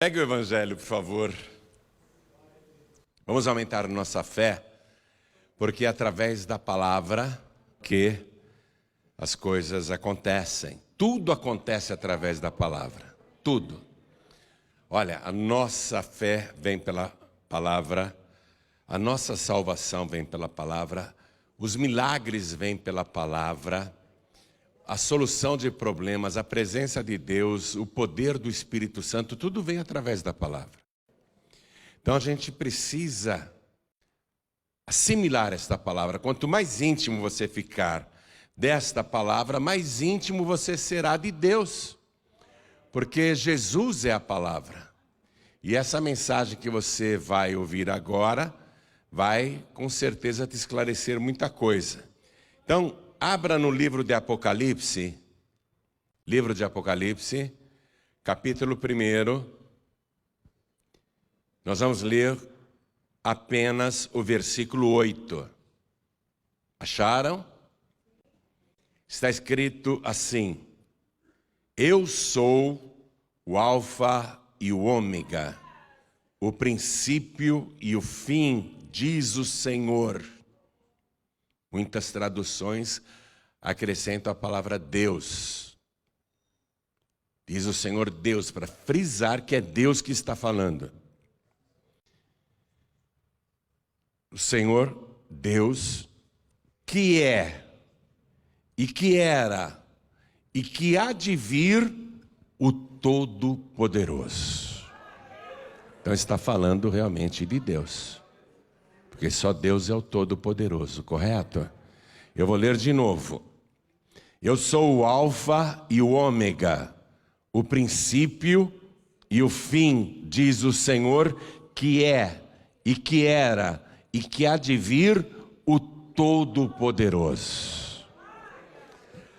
Pegue o Evangelho, por favor. Vamos aumentar nossa fé, porque é através da palavra que as coisas acontecem. Tudo acontece através da palavra. Tudo. Olha, a nossa fé vem pela palavra, a nossa salvação vem pela palavra, os milagres vêm pela palavra, a solução de problemas, a presença de Deus, o poder do Espírito Santo, tudo vem através da palavra. Então a gente precisa assimilar esta palavra. Quanto mais íntimo você ficar desta palavra, mais íntimo você será de Deus. Porque Jesus é a palavra. E essa mensagem que você vai ouvir agora vai com certeza te esclarecer muita coisa. Então, abra no livro de Apocalipse, capítulo 1. Nós vamos ler apenas o versículo 8. Acharam? Está escrito assim: Eu sou o Alfa e o Ômega, o princípio e o fim, diz o Senhor. Muitas traduções acrescentam a palavra Deus. Diz o Senhor Deus, para frisar que é Deus que está falando. O Senhor Deus, que é, e que era, e que há de vir, o Todo-Poderoso. Então está falando realmente de Deus. Porque só Deus é o Todo-Poderoso, correto? Eu vou ler de novo. Eu sou o Alfa e o Ômega, o princípio e o fim, diz o Senhor, que é, e que era, e que há de vir, o Todo-Poderoso.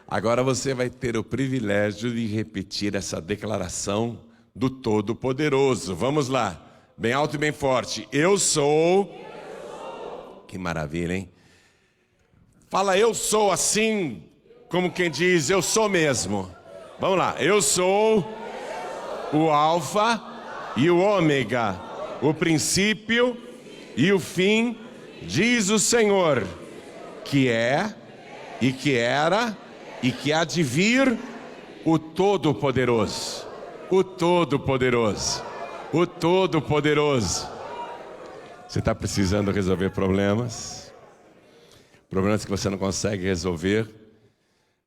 Agora você vai ter o privilégio de repetir essa declaração do Todo-Poderoso. Vamos lá, bem alto e bem forte. Eu sou. Que maravilha, hein? Fala, eu sou assim, como quem diz, eu sou mesmo. Vamos lá, eu sou o Alfa e o Ômega, o princípio e o fim, diz o Senhor, que é, e que era, e que há de vir, o Todo-Poderoso. O Todo-Poderoso. O Todo-Poderoso. Você está precisando resolver problemas? Problemas que você não consegue resolver?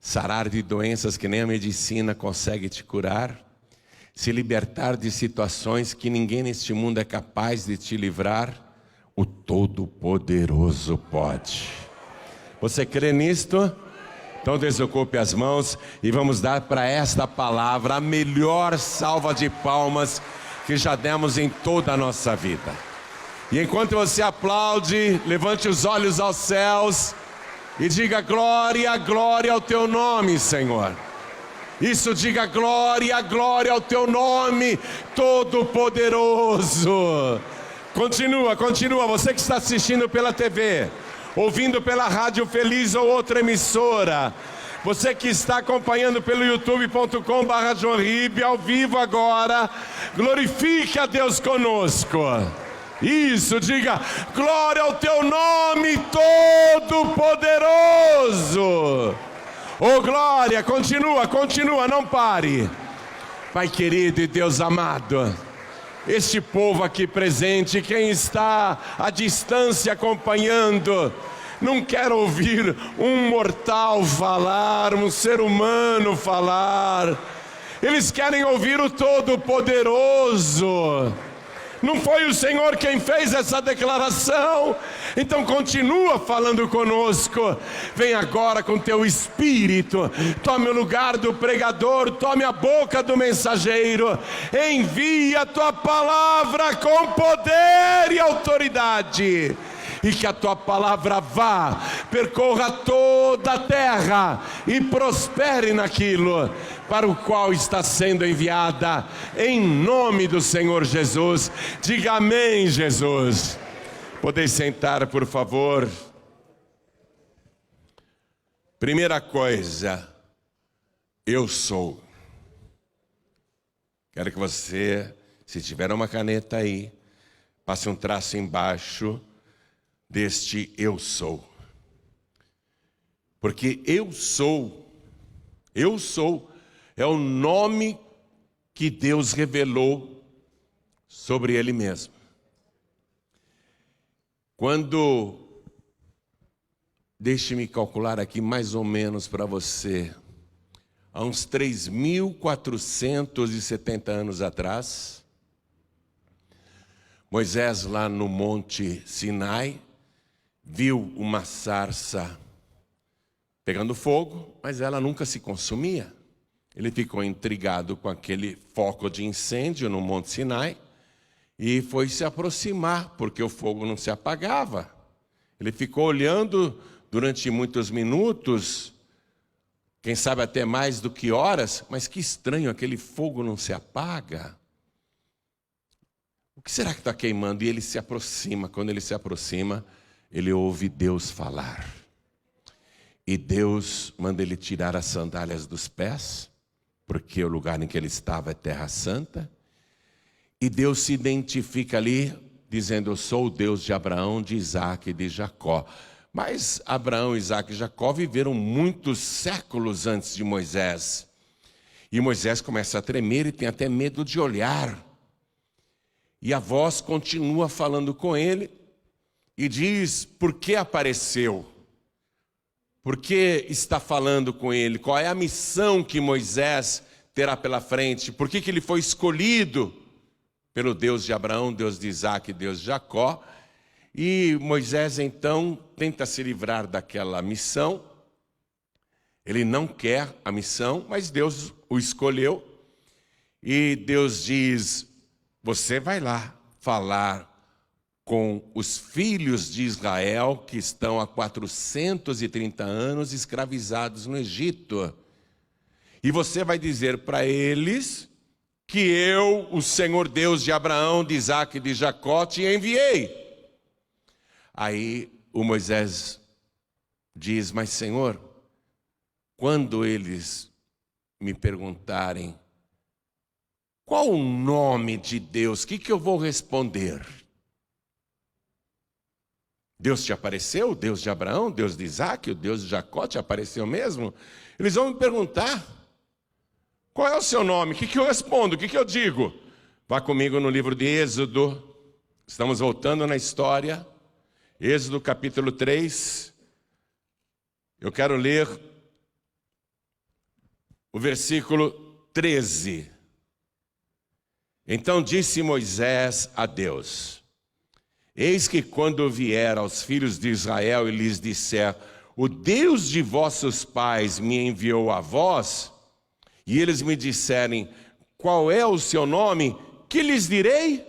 Sarar de doenças que nem a medicina consegue te curar? Se libertar de situações que ninguém neste mundo é capaz de te livrar? O Todo-Poderoso pode. Você crê nisto? Então desocupe as mãos e vamos dar para esta palavra a melhor salva de palmas que já demos em toda a nossa vida. E enquanto você aplaude, levante os olhos aos céus e diga glória, glória ao teu nome, Senhor. Isso, diga glória, glória ao teu nome, Todo-Poderoso. Continua, você que está assistindo pela TV, ouvindo pela Rádio Feliz ou outra emissora, você que está acompanhando pelo youtube.com/JoãoRibe, ao vivo agora, glorifique a Deus conosco. Isso, diga glória ao teu nome, Todo-Poderoso. Oh glória, continua, não pare. Pai querido e Deus amado, este povo aqui presente, quem está à distância acompanhando, não quer ouvir um mortal falar, um ser humano falar. Eles querem ouvir o Todo-Poderoso. Não foi o Senhor quem fez essa declaração? Então continua falando conosco. Vem agora com teu Espírito. Tome o lugar do pregador, tome a boca do mensageiro. Envia a tua palavra com poder e autoridade. E que a tua palavra vá, percorra toda a terra e prospere naquilo para o qual está sendo enviada, em nome do Senhor Jesus. Diga amém, Jesus. Podeis sentar, por favor. Primeira coisa, eu sou. Quero que você Se tiver uma caneta aí, passe um traço embaixo deste eu sou. Porque eu sou, é o nome que Deus revelou sobre Ele mesmo. Deixe-me calcular aqui mais ou menos para você, há uns 3.470 anos atrás, Moisés lá no Monte Sinai, viu uma sarça pegando fogo, mas ela nunca se consumia. Ele ficou intrigado com aquele foco de incêndio no Monte Sinai e foi se aproximar, porque o fogo não se apagava. Ele ficou olhando durante muitos minutos, quem sabe até mais do que horas, mas que estranho, aquele fogo não se apaga. O que será que está queimando? E ele se aproxima. Quando ele se aproxima, ele ouve Deus falar. E Deus manda ele tirar as sandálias dos pés, porque o lugar em que ele estava é terra santa. E Deus se identifica ali, dizendo: eu sou o Deus de Abraão, de Isaac e de Jacó. Mas Abraão, Isaac e Jacó viveram muitos séculos antes de Moisés. E Moisés começa a tremer e tem até medo de olhar. E a voz continua falando com ele e diz: por que apareceu? Por que está falando com ele? Qual é a missão que Moisés terá pela frente? Por que ele foi escolhido pelo Deus de Abraão, Deus de Isaac e Deus de Jacó? E Moisés então tenta se livrar daquela missão. Ele não quer a missão, mas Deus o escolheu. E Deus diz: você vai lá falar com os filhos de Israel que estão há 430 anos escravizados no Egito. E você vai dizer para eles que eu, o Senhor Deus de Abraão, de Isaac e de Jacó, te enviei. Aí o Moisés diz: mas Senhor, quando eles me perguntarem qual o nome de Deus, o que eu vou responder? Deus te apareceu? O Deus de Abraão, Deus de Isaac, o Deus de Jacó te apareceu mesmo? Eles vão me perguntar: qual é o seu nome? O que eu respondo? O que eu digo? Vá comigo no livro de Êxodo. Estamos voltando na história. Êxodo capítulo 3. Eu quero ler o versículo 13. Então disse Moisés a Deus: eis que quando vier aos filhos de Israel e lhes disser: o Deus de vossos pais me enviou a vós, e eles me disserem: qual é o seu nome? Que lhes direi?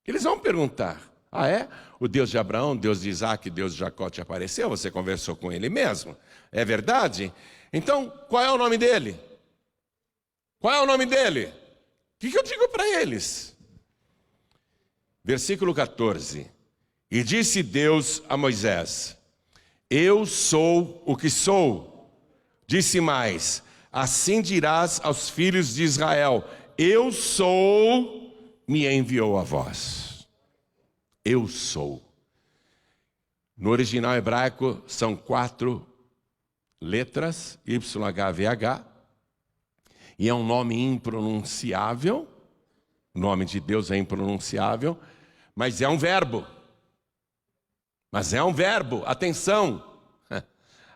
Eles vão perguntar: ah, é? O Deus de Abraão, Deus de Isaac, Deus de Jacó te apareceu? Você conversou com ele mesmo? É verdade? Então, qual é o nome dele? Qual é o nome dele? O que eu digo para eles? Versículo 14. E disse Deus a Moisés: eu sou o que sou. Disse mais: assim dirás aos filhos de Israel: eu sou, me enviou a vós. Eu sou. No original hebraico são 4 letras, YHVH, e é um nome impronunciável. O nome de Deus é impronunciável, mas é um verbo. Atenção!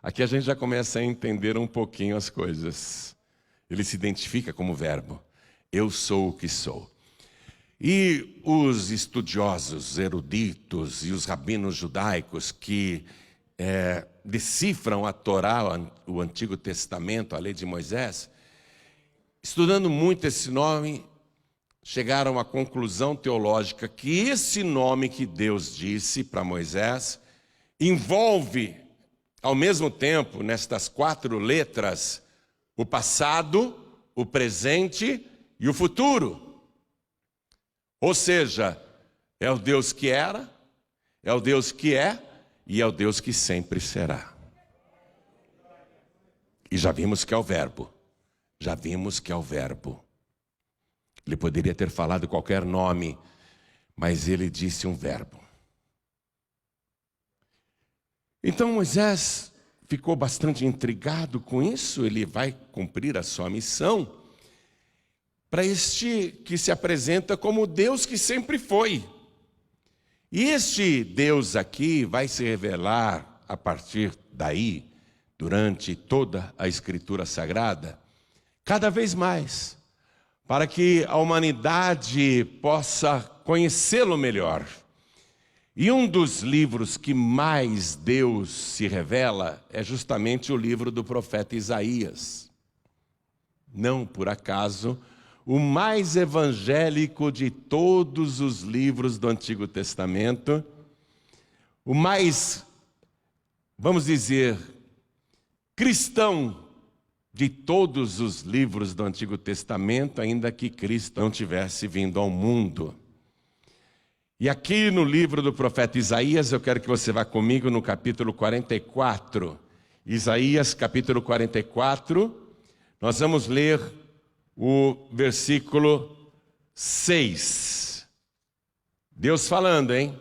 Aqui a gente já começa a entender um pouquinho as coisas. Ele se identifica como verbo. Eu sou o que sou. E os estudiosos, eruditos e os rabinos judaicos que decifram a Torá, o Antigo Testamento, a lei de Moisés, estudando muito esse nome, chegaram à conclusão teológica que esse nome que Deus disse para Moisés envolve, ao mesmo tempo, nestas 4 letras, o passado, o presente e o futuro. Ou seja, é o Deus que era, é o Deus que é e é o Deus que sempre será. E já vimos que é o verbo. Ele poderia ter falado qualquer nome, mas ele disse um verbo. Então Moisés ficou bastante intrigado com isso. Ele vai cumprir a sua missão para este que se apresenta como o Deus que sempre foi. E este Deus aqui vai se revelar a partir daí, durante toda a Escritura Sagrada, cada vez mais, para que a humanidade possa conhecê-lo melhor. E um dos livros que mais Deus se revela é justamente o livro do profeta Isaías. Não por acaso, o mais evangélico de todos os livros do Antigo Testamento, o mais, vamos dizer, cristão de todos os livros do Antigo Testamento, ainda que Cristo não tivesse vindo ao mundo. E aqui no livro do profeta Isaías, eu quero que você vá comigo no capítulo 44. Isaías, capítulo 44, nós vamos ler o versículo 6. Deus falando, hein?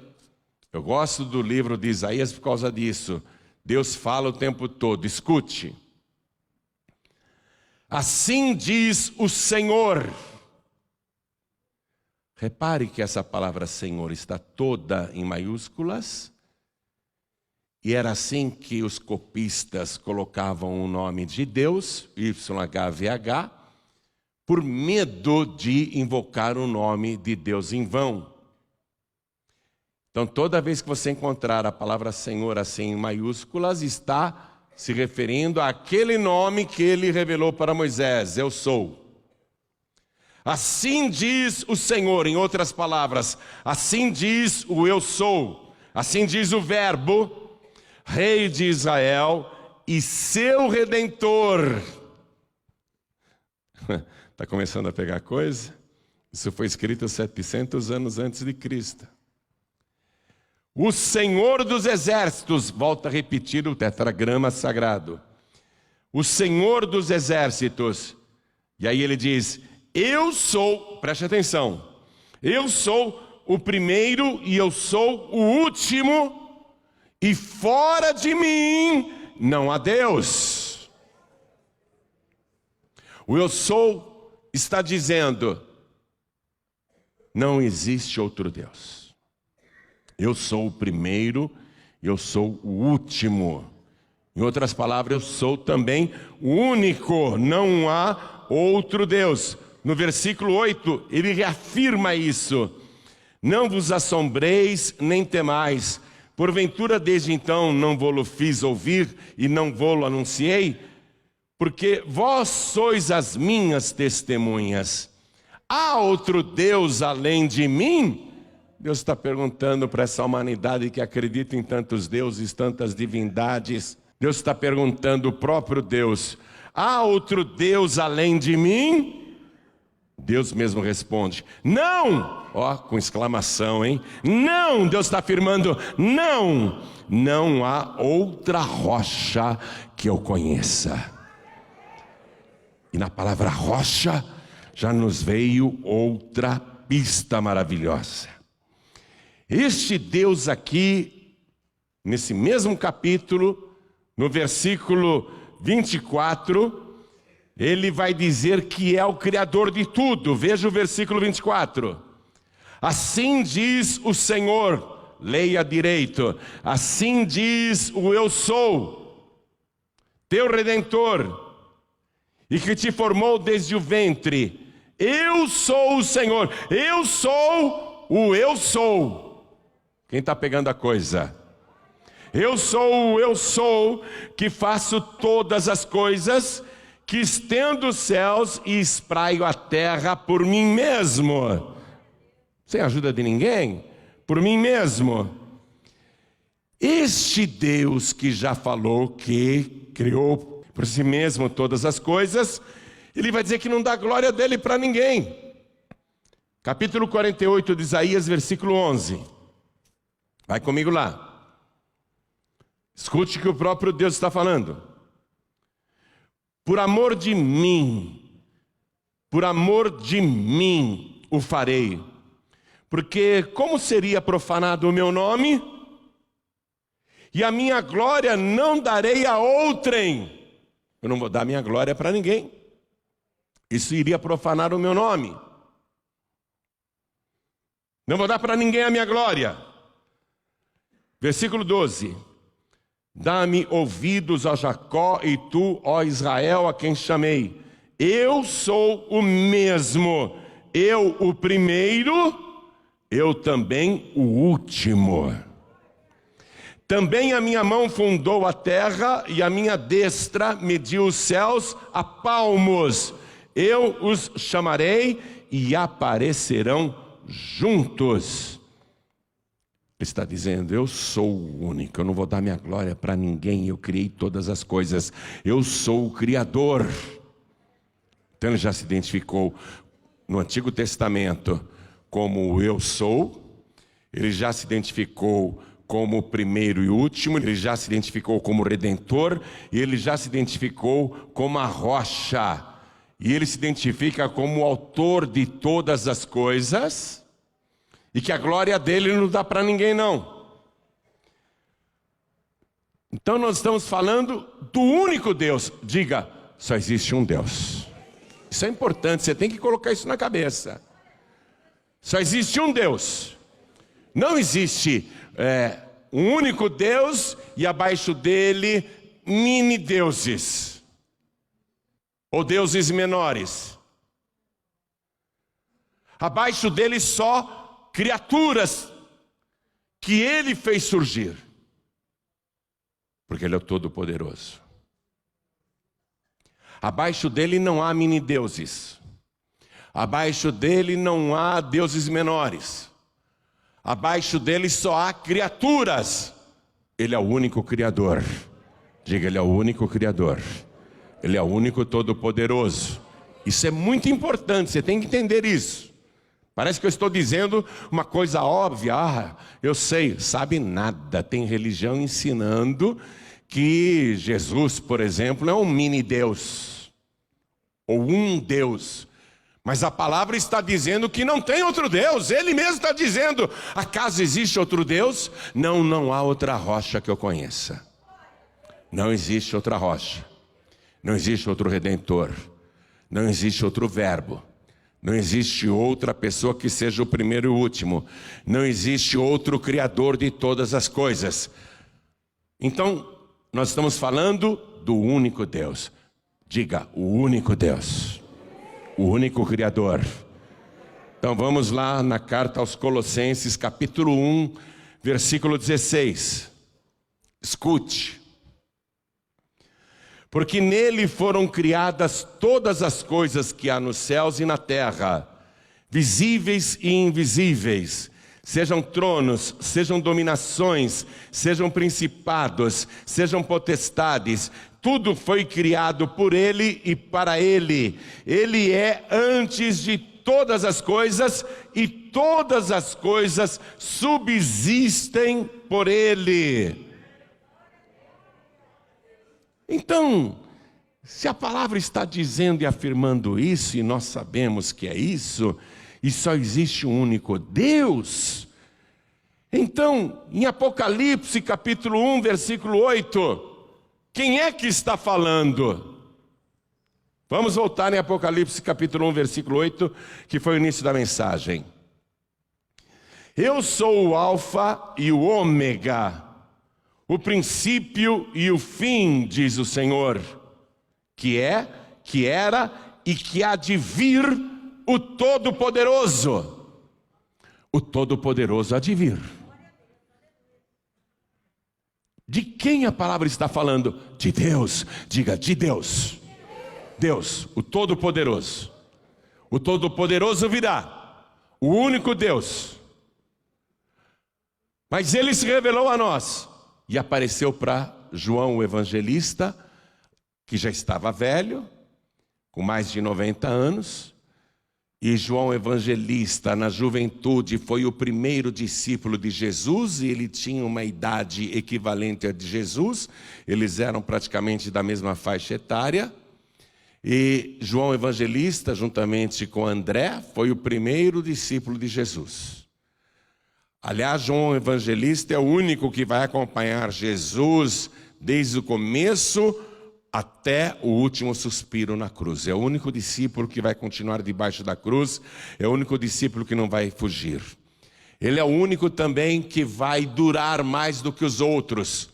Eu gosto do livro de Isaías por causa disso. Deus fala o tempo todo, escute. Assim diz o Senhor. Repare que essa palavra Senhor está toda em maiúsculas. E era assim que os copistas colocavam o nome de Deus, YHVH, por medo de invocar o nome de Deus em vão. Então, toda vez que você encontrar a palavra Senhor assim em maiúsculas, está se referindo àquele nome que ele revelou para Moisés, eu sou. Assim diz o Senhor, em outras palavras, assim diz o eu sou, assim diz o verbo, Rei de Israel e seu Redentor. Está começando a pegar coisa? Isso foi escrito 700 anos antes de Cristo. O Senhor dos Exércitos, volta a repetir o tetragrama sagrado. O Senhor dos Exércitos. E aí ele diz, eu sou, preste atenção, eu sou o primeiro e eu sou o último, e fora de mim não há Deus. O eu sou está dizendo, não existe outro Deus. Eu sou o primeiro, eu sou o último. Em outras palavras, eu sou também o único, não há outro Deus. No versículo 8, ele reafirma isso. Não vos assombreis, nem temais. Porventura, desde então, não vou-lo fiz ouvir e não vou-lo anunciei? Porque vós sois as minhas testemunhas. Há outro Deus além de mim? Deus está perguntando para essa humanidade que acredita em tantos deuses, tantas divindades. Deus está perguntando, o próprio Deus, há outro Deus além de mim? Deus mesmo responde, não! Ó, com exclamação, hein? Não! Deus está afirmando, não! Não há outra rocha que eu conheça. E na palavra rocha, já nos veio outra pista maravilhosa. Este Deus aqui, nesse mesmo capítulo, no versículo 24, ele vai dizer que é o Criador de tudo. Veja o versículo 24. Assim diz o Senhor, leia direito, assim diz o eu sou, teu Redentor, e que te formou desde o ventre. Eu sou o Senhor, eu sou o eu sou. Quem está pegando a coisa? Eu sou o eu sou, que faço todas as coisas, que estendo os céus e espraio a terra por mim mesmo. Sem ajuda de ninguém? Por mim mesmo. Este Deus que já falou que criou por si mesmo todas as coisas, ele vai dizer que não dá glória dele para ninguém. Capítulo 48 de Isaías, versículo 11. Vai comigo lá. Escute o que o próprio Deus está falando. Por amor de mim, por amor de mim o farei. Porque como seria profanado o meu nome? E a minha glória não darei a outrem. Eu não vou dar minha glória para ninguém. Isso iria profanar o meu nome. Não vou dar para ninguém a minha glória. Versículo 12. Dá-me ouvidos, ó Jacó, e tu, ó Israel, a quem chamei. Eu sou o mesmo. Eu o primeiro, eu também o último. Também a minha mão fundou a terra e a minha destra mediu os céus a palmos. Eu os chamarei e aparecerão juntos. Ele está dizendo, eu sou o único, eu não vou dar minha glória para ninguém, eu criei todas as coisas, eu sou o Criador. Então ele já se identificou no Antigo Testamento como o eu sou, ele já se identificou como o primeiro e último, ele já se identificou como Redentor, e ele já se identificou como a rocha, e ele se identifica como o autor de todas as coisas, e que a glória dele não dá para ninguém não. Então nós estamos falando do único Deus. Diga, só existe um Deus. Isso é importante, você tem que colocar isso na cabeça. Só existe um Deus. Não existe um único Deus e abaixo dele mini deuses ou deuses menores. Abaixo dele só criaturas que ele fez surgir, porque ele é o Todo-Poderoso. Abaixo dele não há mini deuses. Abaixo dele não há deuses menores. Abaixo dele só há criaturas. Ele é o único Criador. Diga, ele é o único Criador. Ele é o único Todo-Poderoso. Isso é muito importante, você tem que entender isso. Parece que eu estou dizendo uma coisa óbvia. Eu sei, sabe nada. Tem religião ensinando que Jesus, por exemplo, é um mini Deus. Ou um Deus. Mas a palavra está dizendo que não tem outro Deus. Ele mesmo está dizendo, acaso existe outro Deus? Não, não há outra rocha que eu conheça. Não existe outra rocha. Não existe outro Redentor. Não existe outro Verbo. Não existe outra pessoa que seja o primeiro e o último. Não existe outro Criador de todas as coisas. Então, nós estamos falando do único Deus. Diga, o único Deus. O único Criador. Então vamos lá na carta aos Colossenses, capítulo 1, versículo 16. Escute. Porque nele foram criadas todas as coisas que há nos céus e na terra, visíveis e invisíveis, sejam tronos, sejam dominações, sejam principados, sejam potestades. Tudo foi criado por ele e para ele. Ele é antes de todas as coisas e todas as coisas subsistem por ele. Então, se a palavra está dizendo e afirmando isso, e nós sabemos que é isso, e só existe um único Deus, então, em Apocalipse capítulo 1, versículo 8, quem é que está falando? Vamos voltar em Apocalipse capítulo 1, versículo 8, que foi o início da mensagem. Eu sou o Alfa e o Ômega, o princípio e o fim, diz o Senhor, que é, que era e que há de vir o Todo-Poderoso. O Todo-Poderoso há de vir. De quem a palavra está falando? De Deus. Diga, de Deus. Deus, o Todo-Poderoso. O Todo-Poderoso virá. O único Deus. Mas ele se revelou a nós. E apareceu para João o evangelista, que já estava velho, com mais de 90 anos. E João evangelista, na juventude, foi o primeiro discípulo de Jesus, e ele tinha uma idade equivalente à de Jesus, eles eram praticamente da mesma faixa etária. E João Evangelista, juntamente com André, foi o primeiro discípulo de Jesus. Aliás, João Evangelista é o único que vai acompanhar Jesus desde o começo até o último suspiro na cruz. É o único discípulo que vai continuar debaixo da cruz, é o único discípulo que não vai fugir. Ele é o único também que vai durar mais do que os outros.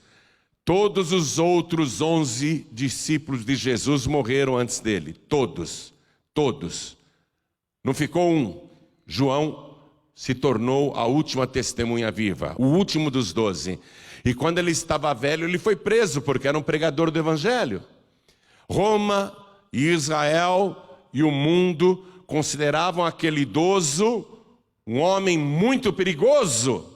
Todos os outros 11 discípulos de Jesus morreram antes dele. Todos. Não ficou um. João se tornou a última testemunha viva, o último dos 12. E quando ele estava velho, ele foi preso, porque era um pregador do Evangelho. Roma e Israel e o mundo consideravam aquele idoso um homem muito perigoso.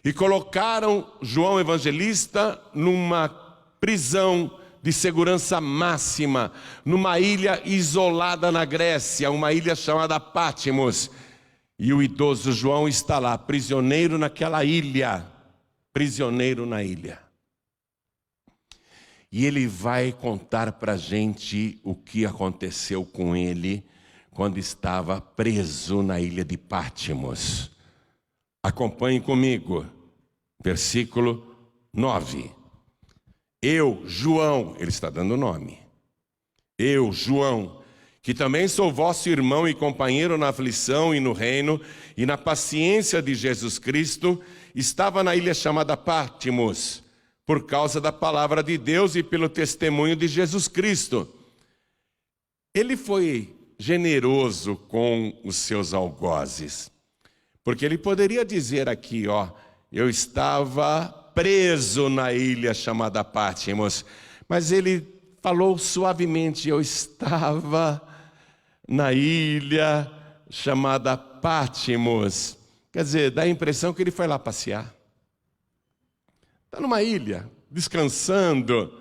E colocaram João Evangelista numa prisão de segurança máxima, numa ilha isolada na Grécia, uma ilha chamada Patmos. E o idoso João está lá, prisioneiro naquela ilha, prisioneiro na ilha. E ele vai contar para a gente o que aconteceu com ele quando estava preso na ilha de Patmos. Acompanhe comigo, versículo 9. Eu, João, ele está dando nome. Eu, João, que também sou vosso irmão e companheiro na aflição e no reino e na paciência de Jesus Cristo, estava na ilha chamada Patmos, por causa da palavra de Deus e pelo testemunho de Jesus Cristo. Ele foi generoso com os seus algozes. Porque ele poderia dizer aqui, eu estava preso na ilha chamada Patmos, mas ele falou suavemente, eu estava na ilha chamada Patmos. Quer dizer, dá a impressão que ele foi lá passear. Está numa ilha, descansando,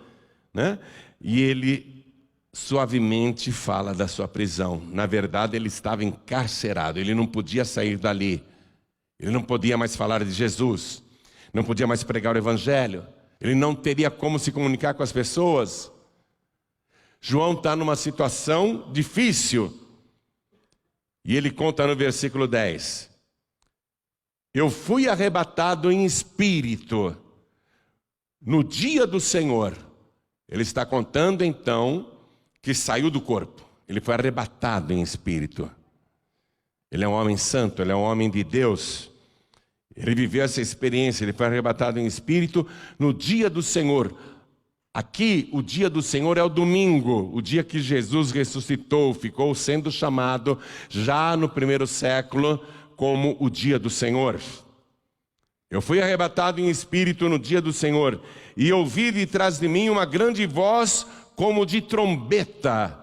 né? E ele suavemente fala da sua prisão. Na verdade, ele estava encarcerado, ele não podia sair dali. Ele não podia mais falar de Jesus, não podia mais pregar o Evangelho, ele não teria como se comunicar com as pessoas. João está numa situação difícil, e ele conta no versículo 10: eu fui arrebatado em espírito no dia do Senhor. Ele está contando então que saiu do corpo, ele foi arrebatado em espírito. Ele é um homem santo, ele é um homem de Deus. Ele viveu essa experiência, ele foi arrebatado em espírito no dia do Senhor. Aqui, o dia do Senhor é o domingo, o dia que Jesus ressuscitou, ficou sendo chamado já no primeiro século como o dia do Senhor. Eu fui arrebatado em espírito no dia do Senhor, e ouvi de trás de mim uma grande voz como de trombeta,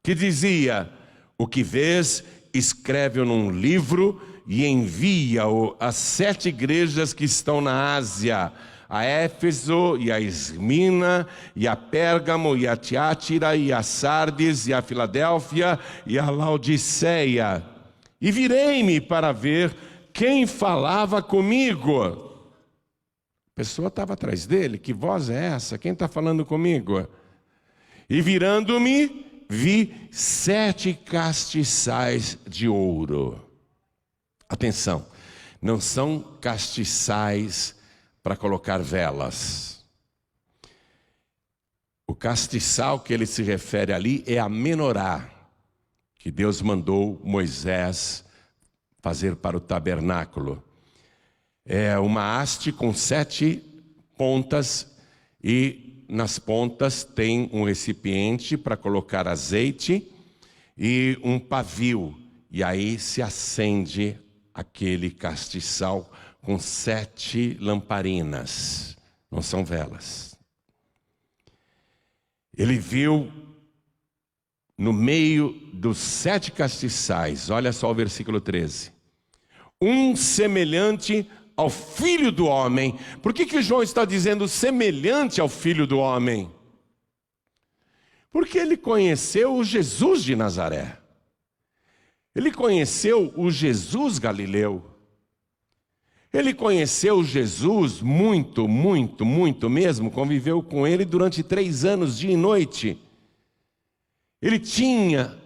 que dizia: o que vês, escreve-o num livro e envia-o às 7 igrejas que estão na Ásia, a Éfeso, e a Esmina, e a Pérgamo, e a Tiátira, e a Sardes, e a Filadélfia, e a Laodiceia. E virei-me para ver quem falava comigo. A pessoa estava atrás dele, que voz é essa? Quem está falando comigo? E virando-me, vi 7 castiçais de ouro. Atenção, não são castiçais para colocar velas. O castiçal que ele se refere ali é a menorá, que Deus mandou Moisés fazer para o tabernáculo. É uma haste com 7 pontas, e nas pontas tem um recipiente para colocar azeite e um pavio, e aí se acende aquele castiçal com 7 lamparinas, não são velas. Ele viu no meio dos 7 castiçais, olha só o versículo 13, um semelhante ao Filho do Homem. Por que João está dizendo semelhante ao Filho do Homem? Porque ele conheceu o Jesus de Nazaré. Ele conheceu o Jesus galileu. Ele conheceu Jesus muito, muito, muito mesmo. Conviveu com ele durante 3 anos, dia e noite. Ele tinha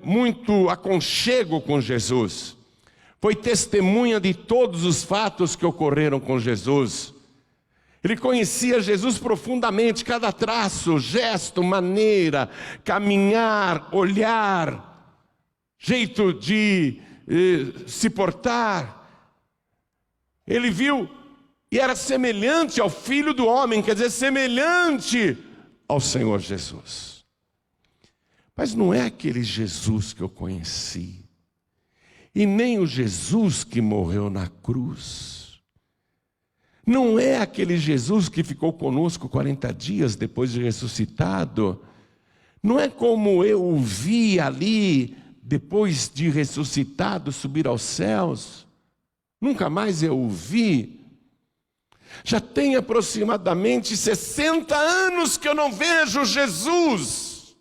muito aconchego com Jesus. Foi testemunha de todos os fatos que ocorreram com Jesus. Ele conhecia Jesus profundamente, cada traço, gesto, maneira, caminhar, olhar, jeito de se portar. Ele viu e era semelhante ao Filho do Homem, quer dizer, semelhante ao Senhor Jesus. Mas não é aquele Jesus que eu conheci, e nem o Jesus que morreu na cruz. Não é aquele Jesus que ficou conosco 40 dias depois de ressuscitado. Não é como eu o vi ali, depois de ressuscitado, subir aos céus. Nunca mais eu o vi. Já tem aproximadamente 60 anos que eu não vejo Jesus.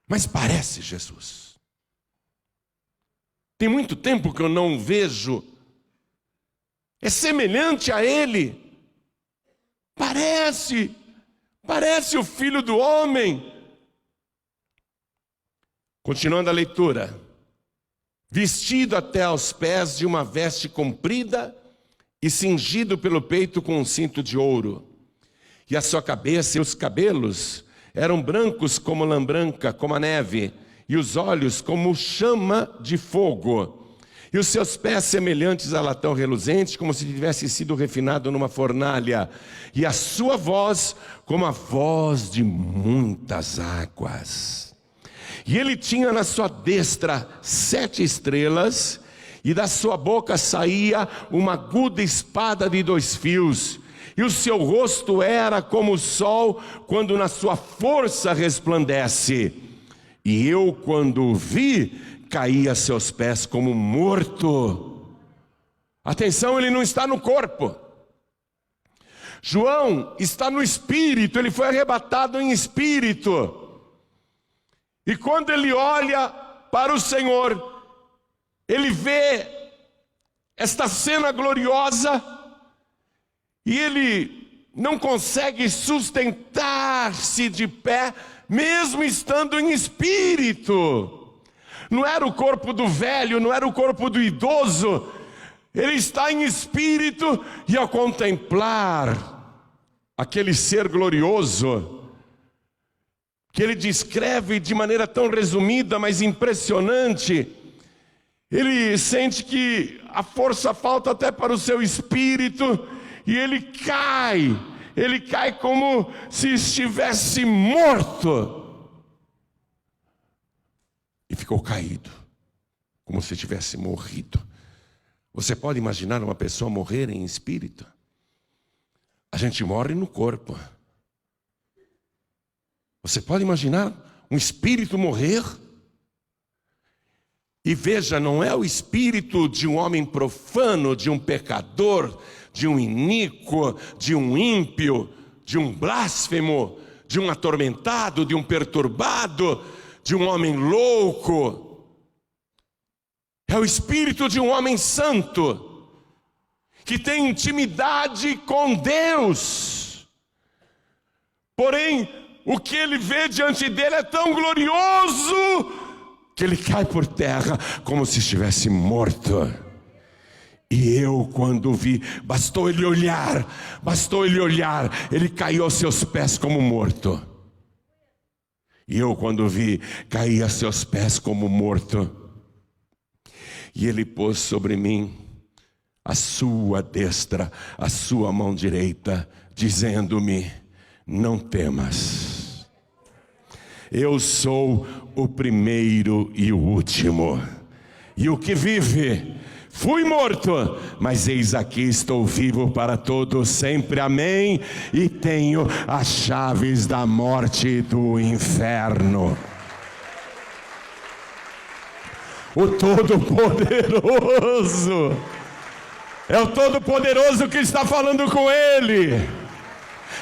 Mas parece Jesus. Tem muito tempo que eu não vejo. É semelhante a Ele. Parece o Filho do Homem. Continuando a leitura. Vestido até aos pés de uma veste comprida e cingido pelo peito com um cinto de ouro. E a sua cabeça e os cabelos eram brancos como lã branca, como a neve, e os olhos como chama de fogo. E os seus pés semelhantes a latão reluzente, como se tivesse sido refinado numa fornalha. E a sua voz como a voz de muitas águas. E ele tinha na sua destra 7 estrelas, e da sua boca saía uma aguda espada de 2 fios. E o seu rosto era como o sol, quando na sua força resplandece. E eu, quando o vi, caí a seus pés como morto. Atenção, ele não está no corpo. João está no espírito, ele foi arrebatado em espírito. E quando ele olha para o Senhor, ele vê esta cena gloriosa e ele não consegue sustentar-se de pé, mesmo estando em espírito. Não era o corpo do velho, não era o corpo do idoso. Ele está em espírito e ao contemplar aquele ser glorioso, que ele descreve de maneira tão resumida, mas impressionante, ele sente que a força falta até para o seu espírito, e ele cai como se estivesse morto. E ficou caído, como se tivesse morrido. Você pode imaginar uma pessoa morrer em espírito? A gente morre no corpo. Você pode imaginar um espírito morrer? E veja, não é o espírito de um homem profano, de um pecador, de um iníquo, de um ímpio, de um blasfemo, de um atormentado, de um perturbado, de um homem louco. É o espírito de um homem santo, que tem intimidade com Deus. Porém, o que ele vê diante dele é tão glorioso, que ele cai por terra como se estivesse morto. E eu, quando vi, bastou ele olhar, ele caiu aos seus pés como morto. E eu, quando vi, caí a seus pés como morto. E ele pôs sobre mim a sua destra, a sua mão direita, dizendo-me: não temas. Eu sou o primeiro e o último, e o que vive. Fui morto, mas eis aqui estou vivo para todo sempre, amém? E tenho as chaves da morte e do inferno. O Todo-Poderoso, é o Todo-Poderoso que está falando com ele.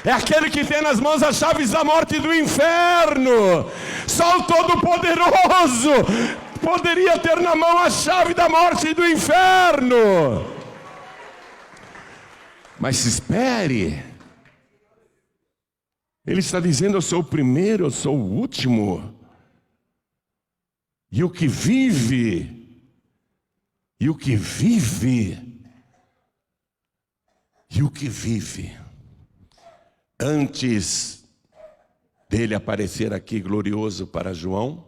É aquele que tem nas mãos as chaves da morte e do inferno. Só o Todo-Poderoso poderia ter na mão a chave da morte e do inferno. Mas espere, Ele está dizendo: eu sou o primeiro, eu sou o último. E o que vive, antes dele aparecer aqui glorioso para João,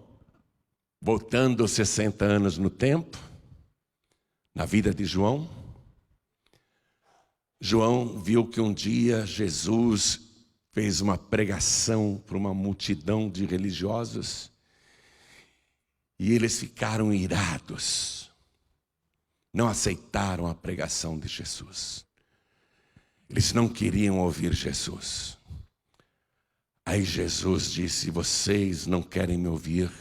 voltando 60 anos no tempo, na vida de João, João viu que um dia Jesus fez uma pregação para uma multidão de religiosos e eles ficaram irados, não aceitaram a pregação de Jesus. Eles não queriam ouvir Jesus. Aí Jesus disse: vocês não querem me ouvir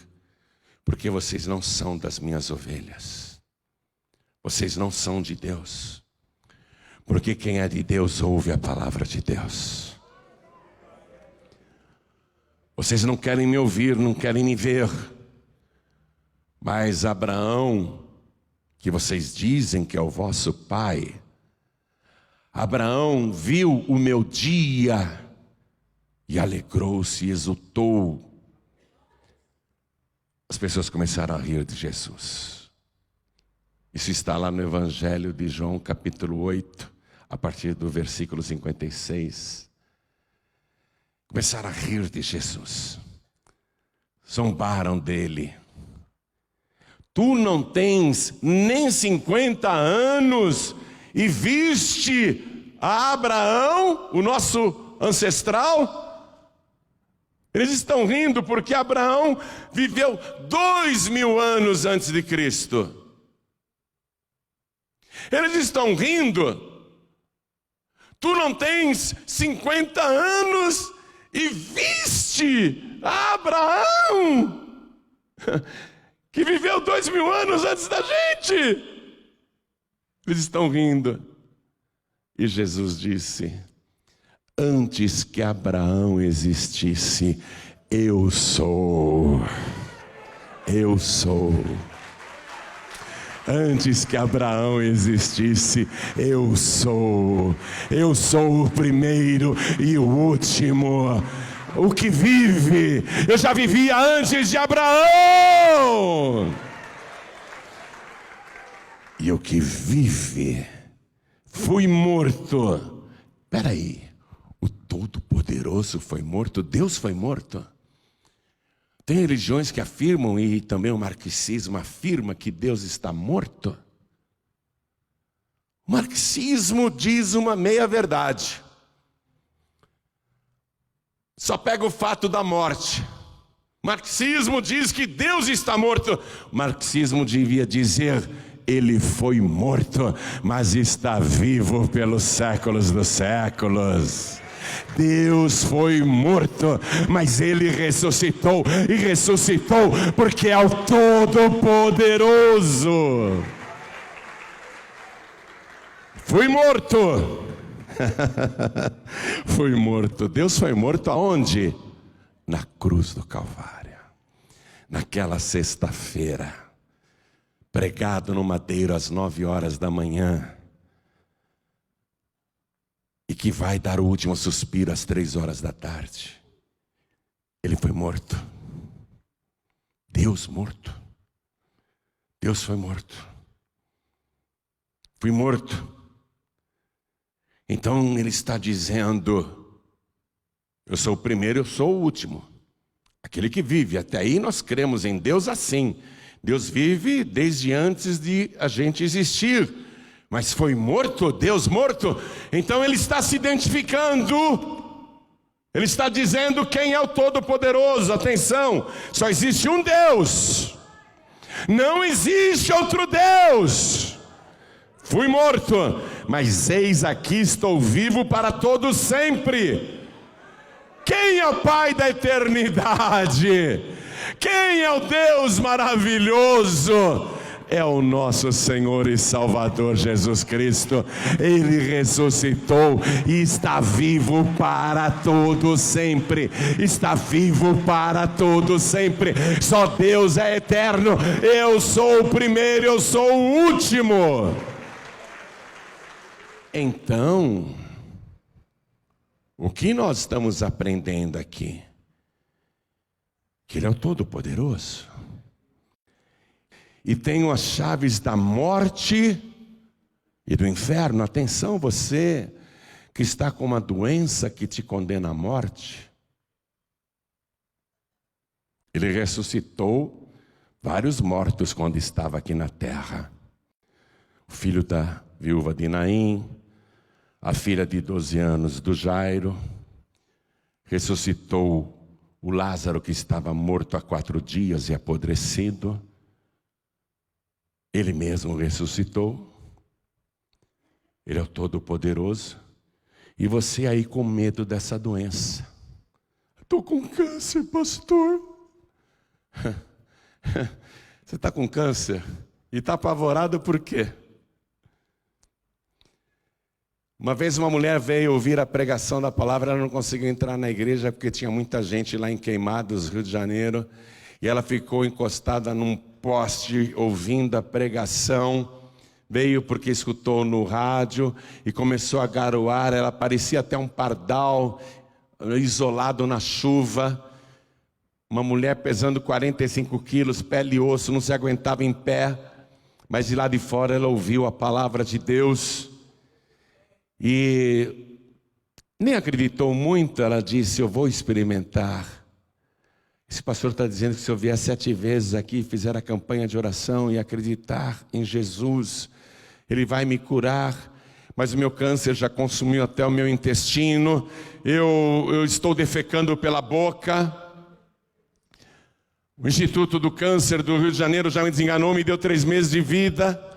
porque vocês não são das minhas ovelhas. Vocês não são de Deus. Porque quem é de Deus ouve a palavra de Deus. Vocês não querem me ouvir, não querem me ver. Mas Abraão, que vocês dizem que é o vosso pai, Abraão viu o meu dia e alegrou-se e exultou. As pessoas começaram a rir de Jesus. Isso está lá no Evangelho de João, capítulo 8, a partir do versículo 56. Começaram a rir de Jesus. Zombaram dele. Tu não tens nem 50 anos e viste a Abraão, o nosso ancestral? Eles estão rindo porque Abraão viveu 2000 anos antes de Cristo. Eles estão rindo. Tu não tens 50 anos e viste a Abraão, que viveu 2000 anos antes da gente. Eles estão rindo. E Jesus disse: antes que Abraão existisse, eu sou. Eu sou. Antes que Abraão existisse, eu sou. Eu sou o primeiro e o último. O que vive, eu já vivia antes de Abraão. E o que vive, fui morto. Espera aí, o Todo-Poderoso foi morto? Deus foi morto? Tem religiões que afirmam, e também o marxismo afirma, que Deus está morto. O marxismo diz uma meia-verdade. Só pega o fato da morte. O marxismo diz que Deus está morto. O marxismo devia dizer: ele foi morto, mas está vivo pelos séculos dos séculos. Deus foi morto, mas ele ressuscitou, e ressuscitou porque é o Todo-Poderoso. Fui morto. Fui morto. Deus foi morto aonde? Na cruz do Calvário. Naquela sexta-feira, pregado no madeiro às 9 horas da manhã, e que vai dar o último suspiro às 3 horas da tarde. Ele foi morto. Deus morto. Deus foi morto. Fui morto. Então ele está dizendo: eu sou o primeiro, eu sou o último. Aquele que vive. Até aí nós cremos em Deus assim. Deus vive desde antes de a gente existir. Mas foi morto, Deus morto. Então ele está se identificando. Ele está dizendo quem é o Todo-Poderoso. Atenção, só existe um Deus. Não existe outro Deus. Fui morto, mas eis aqui estou vivo para todo sempre. Quem é o Pai da eternidade? Quem é o Deus maravilhoso? É o nosso Senhor e Salvador Jesus Cristo. Ele ressuscitou e está vivo para todo sempre. Está vivo para todo sempre. Só Deus é eterno. Eu sou o primeiro, eu sou o último. Então, O que nós estamos aprendendo aqui? Que Ele é o Todo-Poderoso. E tem as chaves da morte e do inferno. Atenção, você que está com uma doença que te condena à morte. Ele ressuscitou vários mortos quando estava aqui na terra. O filho da viúva de Naim, a filha de 12 anos do Jairo, ressuscitou o Lázaro que estava morto há 4 dias e apodrecido. Ele mesmo ressuscitou. Ele é o Todo-Poderoso. E você aí com medo dessa doença. Estou com câncer, pastor. Você está com câncer? E está apavorado por quê? Uma vez uma mulher veio ouvir a pregação da palavra, ela não conseguiu entrar na igreja porque tinha muita gente lá em Queimados, Rio de Janeiro, e ela ficou encostada num poste ouvindo a pregação. Veio porque escutou no rádio e começou a garoar. Ela parecia até um pardal isolado na chuva. Uma mulher pesando 45 quilos, pele e osso, não se aguentava em pé, mas de lá de fora ela ouviu a palavra de Deus. E nem acreditou muito, ela disse: eu vou experimentar. Esse pastor está dizendo que se eu vier 7 vezes aqui, fizer a campanha de oração e acreditar em Jesus, Ele vai me curar. Mas o meu câncer já consumiu até o meu intestino, eu estou defecando pela boca. O Instituto do Câncer do Rio de Janeiro já me desenganou, me deu 3 meses de vida.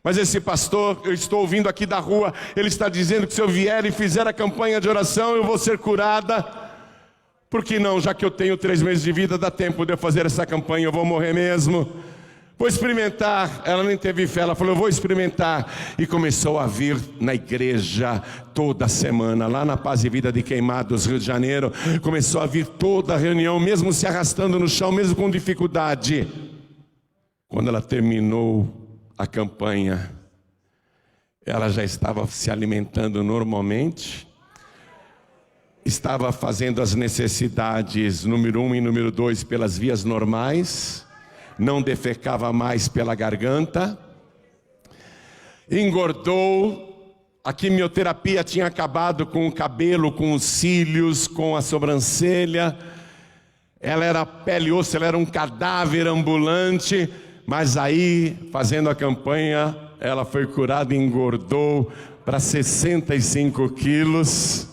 Mas esse pastor, eu estou ouvindo aqui da rua, ele está dizendo que se eu vier e fizer a campanha de oração, eu vou ser curada. Por que não? Já que eu tenho 3 meses de vida, dá tempo de eu fazer essa campanha, eu vou morrer mesmo. Vou experimentar. Ela nem teve fé, ela falou: eu vou experimentar. E começou a vir na igreja toda semana, lá na Paz e Vida de Queimados, Rio de Janeiro. Começou a vir toda a reunião, mesmo se arrastando no chão, mesmo com dificuldade. Quando ela terminou a campanha, ela já estava se alimentando normalmente, estava fazendo as necessidades número 1 e número 2 pelas vias normais, não defecava mais pela garganta, engordou. A quimioterapia tinha acabado com o cabelo, com os cílios, com a sobrancelha. Ela era pele e osso, ela era um cadáver ambulante. Mas aí, fazendo a campanha, ela foi curada e engordou para 65 quilos.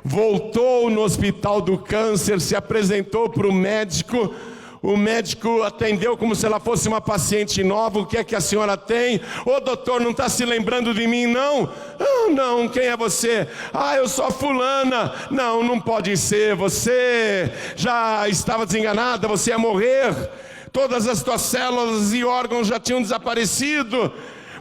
Voltou no hospital do câncer, se apresentou para o médico. O médico atendeu como se ela fosse uma paciente nova. O que é que a senhora tem? Ô doutor, não está se lembrando de mim não? Ah, não, quem é você? Ah, eu sou a fulana. Não, não pode ser, você já estava desenganada, você ia morrer. Todas as tuas células e órgãos já tinham desaparecido.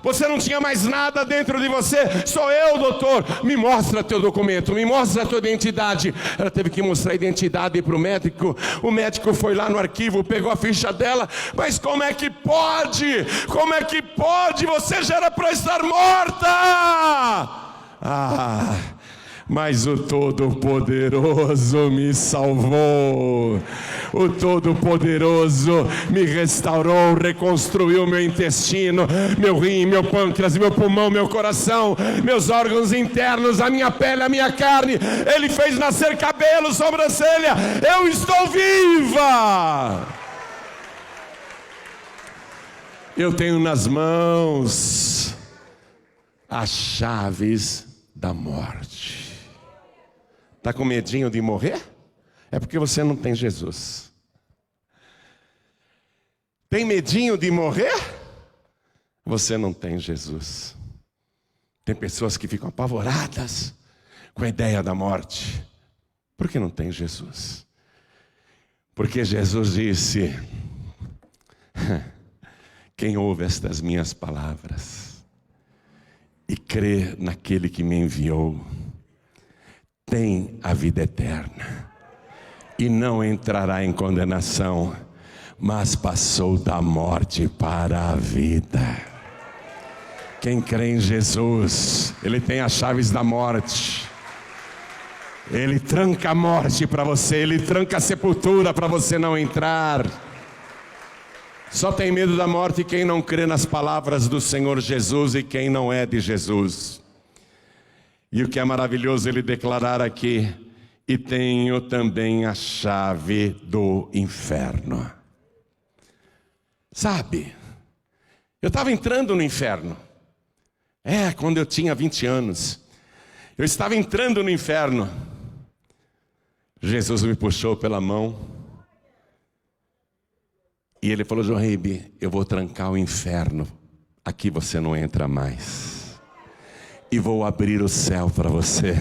Você não tinha mais nada dentro de você. Sou eu, doutor. Me mostra teu documento, me mostra a tua identidade. Ela teve que mostrar a identidade para o médico. O médico foi lá no arquivo, pegou a ficha dela. Mas como é que pode? Como é que pode? Você já era para estar morta. Mas o Todo-Poderoso me salvou. O Todo-Poderoso me restaurou, reconstruiu meu intestino, meu rim, meu pâncreas, meu pulmão, meu coração, meus órgãos internos, a minha pele, a minha carne. Ele fez nascer cabelo, sobrancelha. Eu estou viva. Eu tenho nas mãos as chaves da morte. Está com medinho de morrer? É porque você não tem Jesus. Tem medinho de morrer? Você não tem Jesus. Tem pessoas que ficam apavoradas com a ideia da morte. Por que não tem Jesus? Porque Jesus disse: quem ouve estas minhas palavras e crê naquele que me enviou, tem a vida eterna e não entrará em condenação, mas passou da morte para a vida. Quem crê em Jesus, ele tem as chaves da morte. Ele tranca a morte para você, Ele tranca a sepultura para você não entrar. Só tem medo da morte quem não crê nas palavras do Senhor Jesus e quem não é de Jesus. E o que é maravilhoso Ele declarar aqui: e tenho também a chave do inferno. Sabe, eu estava entrando no inferno. Quando eu tinha 20 anos. Eu estava entrando no inferno. Jesus me puxou pela mão. E Ele falou: Joaíbe, eu vou trancar o inferno. Aqui você não entra mais. E vou abrir o céu para você.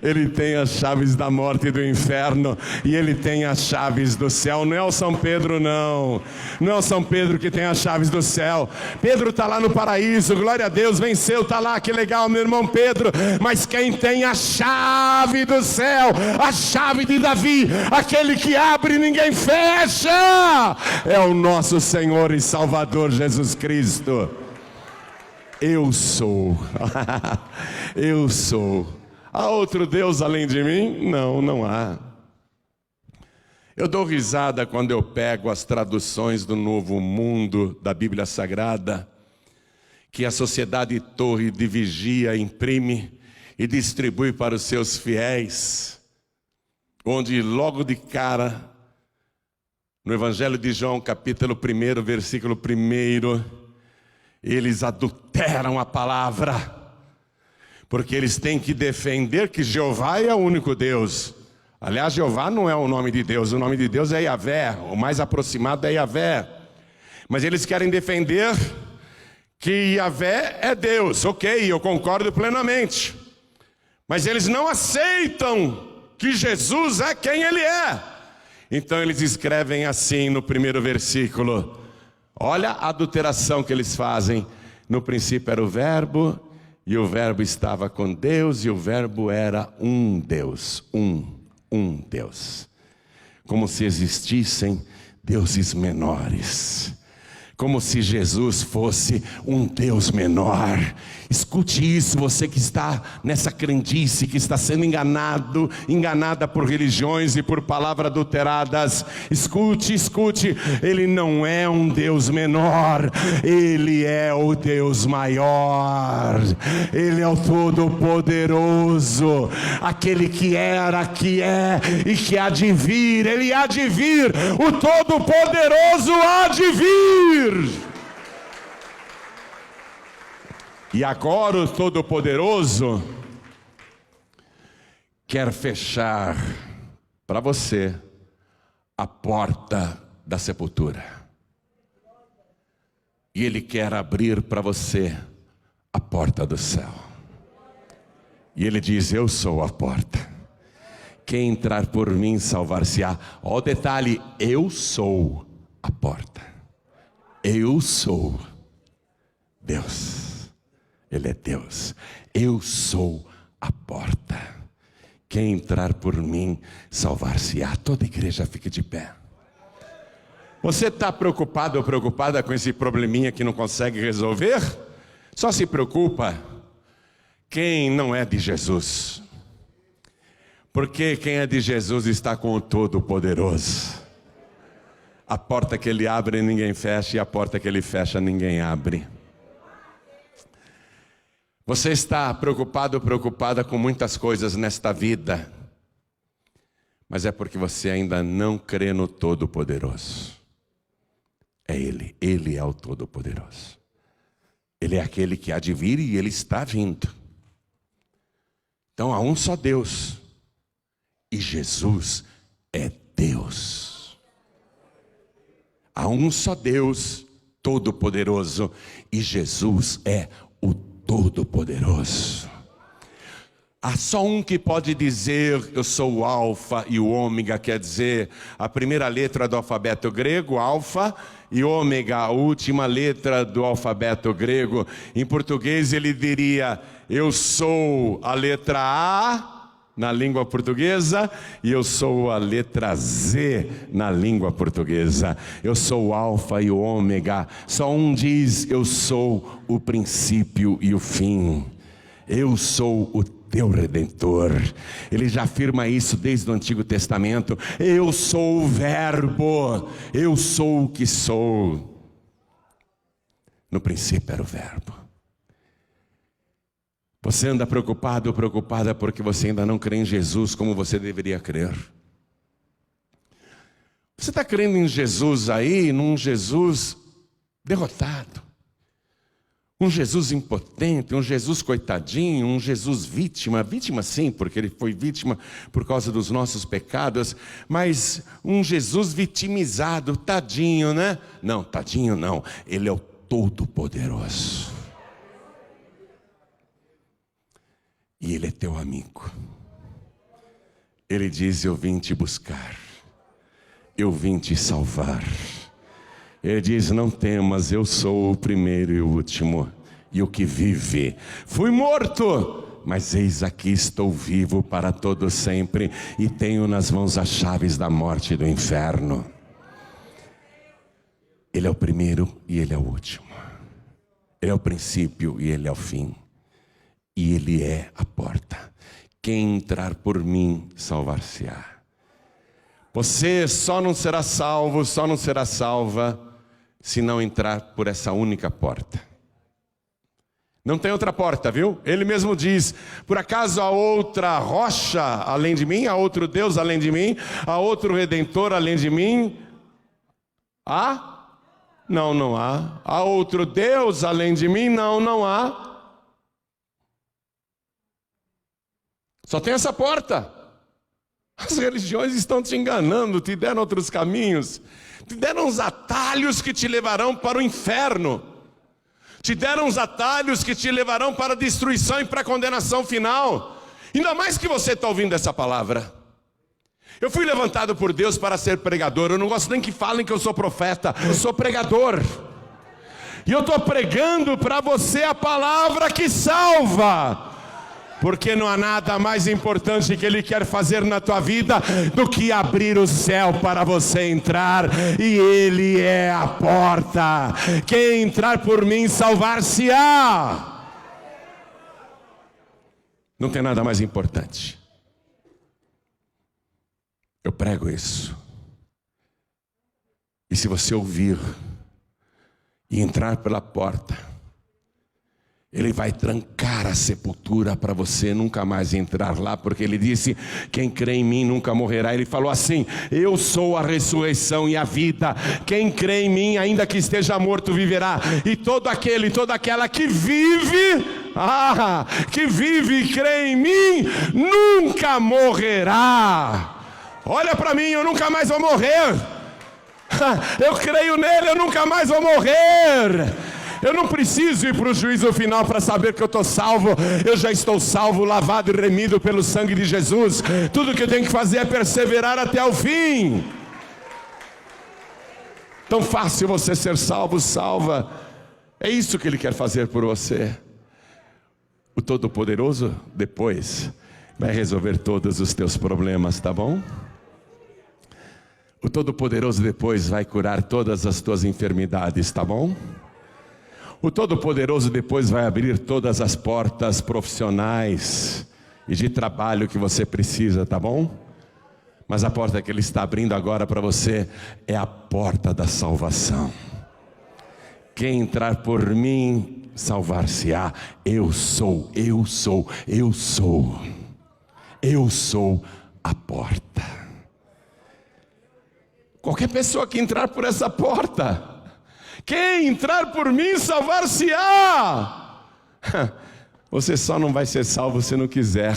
Ele tem as chaves da morte e do inferno, e Ele tem as chaves do céu. Não é o São Pedro, não. Não é o São Pedro que tem as chaves do céu. Pedro está lá no paraíso, glória a Deus, venceu, está lá, que legal, meu irmão Pedro. Mas quem tem a chave do céu, a chave de Davi, aquele que abre e ninguém fecha, é o nosso Senhor e Salvador Jesus Cristo. Eu sou. Eu sou. Há outro Deus além de mim? Não, não há. Eu dou risada quando eu pego as traduções do Novo Mundo da Bíblia Sagrada, que a Sociedade Torre de Vigia imprime e distribui para os seus fiéis, onde logo de cara, no Evangelho de João, capítulo 1, versículo 1, eles adulteram a palavra, porque eles têm que defender que Jeová é o único Deus. Aliás, Jeová não é o nome de Deus, o nome de Deus é Yahvé, o mais aproximado é Yahvé. Mas eles querem defender que Yahvé é Deus. Ok, eu concordo plenamente. Mas eles não aceitam que Jesus é quem Ele é. Então eles escrevem assim no 1º versículo. Olha a adulteração que eles fazem. No princípio era o Verbo, e o Verbo estava com Deus, e o Verbo era um Deus, um Deus. Como se existissem deuses menores. Como se Jesus fosse um Deus menor. Escute isso, você que está nessa crendice, que está sendo enganada por religiões e por palavras adulteradas. Escute, Ele não é um Deus menor, Ele é o Deus maior. Ele é o Todo-Poderoso, aquele que era, que é e que há de vir. Ele há de vir, o Todo-Poderoso há de vir. E agora o Todo-Poderoso quer fechar para você a porta da sepultura. E Ele quer abrir para você a porta do céu. E Ele diz: eu sou a porta. Quem entrar por mim salvar-se-á. Ó o detalhe, eu sou a porta. Eu sou Deus. Ele é Deus. Eu sou a porta. Quem entrar por mim salvar-se-á. Toda igreja fique de pé. Você está preocupado ou preocupada com esse probleminha que não consegue resolver? Só se preocupa quem não é de Jesus. Porque quem é de Jesus está com o Todo-Poderoso. A porta que Ele abre ninguém fecha, e a porta que Ele fecha ninguém abre. Você está preocupado ou preocupada com muitas coisas nesta vida, mas é porque você ainda não crê no Todo-Poderoso. É Ele é o Todo-Poderoso. Ele é aquele que há de vir e Ele está vindo. Então há um só Deus, e Jesus é Deus. Há um só Deus Todo-Poderoso, e Jesus é o Todo-Poderoso. Há só um que pode dizer: eu sou o Alfa e o Ômega, quer dizer, a primeira letra do alfabeto grego, Alfa, e Ômega, a última letra do alfabeto grego. Em português ele diria: eu sou a letra A na língua portuguesa, e eu sou a letra Z na língua portuguesa. Eu sou o Alfa e o Ômega. Só um diz: eu sou o princípio e o fim. Eu sou o teu Redentor. Ele já afirma isso desde o Antigo Testamento. Eu sou o Verbo, eu sou o que sou. No princípio era o Verbo. Você anda preocupado ou preocupada porque você ainda não crê em Jesus como você deveria crer. Você está crendo em Jesus aí, num Jesus derrotado. Um Jesus impotente, um Jesus coitadinho, um Jesus vítima. Vítima sim, porque ele foi vítima por causa dos nossos pecados. Mas um Jesus vitimizado, tadinho, né? Não, tadinho não. Ele é o Todo-Poderoso. E Ele é teu amigo. Ele diz, eu vim te buscar. Eu vim te salvar. Ele diz, não temas, eu sou o primeiro e o último, e o que vive. Fui morto, mas eis aqui estou vivo para todo sempre, e tenho nas mãos as chaves da morte e do inferno. Ele é o primeiro e Ele é o último. Ele é o princípio e Ele é o fim. E Ele é a porta. Quem entrar por mim, salvar-se-á. Você só não será salvo, só não será salva, se não entrar por essa única porta. Não tem outra porta, viu? Ele mesmo diz, por acaso há outra rocha além de mim? Há outro Deus além de mim? Há outro Redentor além de mim? Há? Não, não há. Há outro Deus além de mim? Não, não há. Só tem essa porta. As religiões estão te enganando, te deram outros caminhos, te deram uns atalhos que te levarão para o inferno, te deram uns atalhos que te levarão para a destruição e para a condenação final. Ainda mais que você está ouvindo essa palavra. Eu fui levantado por Deus para ser pregador. Eu não gosto nem que falem que eu sou profeta, eu sou pregador. E eu estou pregando para você a palavra que salva. Porque não há nada mais importante que Ele quer fazer na tua vida do que abrir o céu para você entrar. E Ele é a porta. Quem entrar por mim, salvar-se-á. Não tem nada mais importante. Eu prego isso. E se você ouvir e entrar pela porta, Ele vai trancar a sepultura para você nunca mais entrar lá, porque Ele disse, quem crê em mim nunca morrerá. Ele falou assim, eu sou a ressurreição e a vida. Quem crê em mim, ainda que esteja morto, viverá. E todo aquele, toda aquela que vive, que vive e crê em mim, nunca morrerá. Olha para mim, eu nunca mais vou morrer. Eu creio nele, eu nunca mais vou morrer. Eu não preciso ir para o juízo final para saber que eu estou salvo. Eu já estou salvo, lavado e remido pelo sangue de Jesus. Tudo que eu tenho que fazer é perseverar até o fim. Tão fácil você ser salvo, salva. É isso que Ele quer fazer por você. O Todo-Poderoso depois vai resolver todos os teus problemas, tá bom? O Todo-Poderoso depois vai curar todas as tuas enfermidades, tá bom? O Todo-Poderoso depois vai abrir todas as portas profissionais e de trabalho que você precisa, tá bom? Mas a porta que Ele está abrindo agora para você é a porta da salvação. Quem entrar por mim, salvar-se-á. Eu sou a porta. Qualquer pessoa que entrar por essa porta, quem entrar por mim, salvar-se-á. Você só não vai ser salvo se não quiser.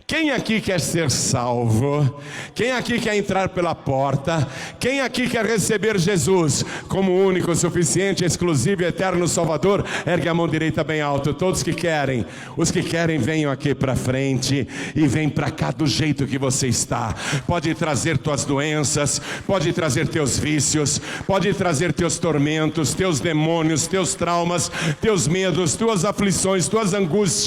Quem aqui quer ser salvo? Quem aqui quer entrar pela porta? Quem aqui quer receber Jesus como único, suficiente, exclusivo e eterno Salvador? Ergue a mão direita bem alto. Todos que querem. Os que querem, venham aqui para frente. E vem para cá do jeito que você está. Pode trazer tuas doenças. Pode trazer teus vícios. Pode trazer teus tormentos, teus demônios, teus traumas, teus medos, tuas aflições, tuas angústias,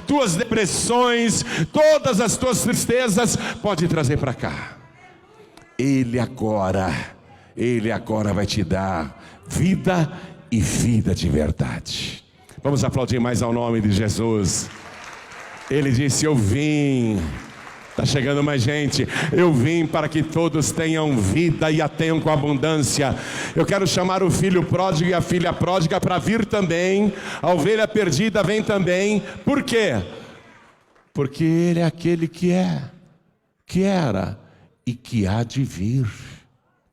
tuas depressões, todas as tuas tristezas, pode trazer para cá. Ele agora vai te dar vida e vida de verdade. Vamos aplaudir mais ao nome de Jesus. Ele disse: eu vim. Está chegando mais gente. Eu vim para que todos tenham vida e a tenham com abundância. Eu quero chamar o filho pródigo e a filha pródiga para vir também. A ovelha perdida vem também. Por quê? Porque ele é aquele que era e que há de vir.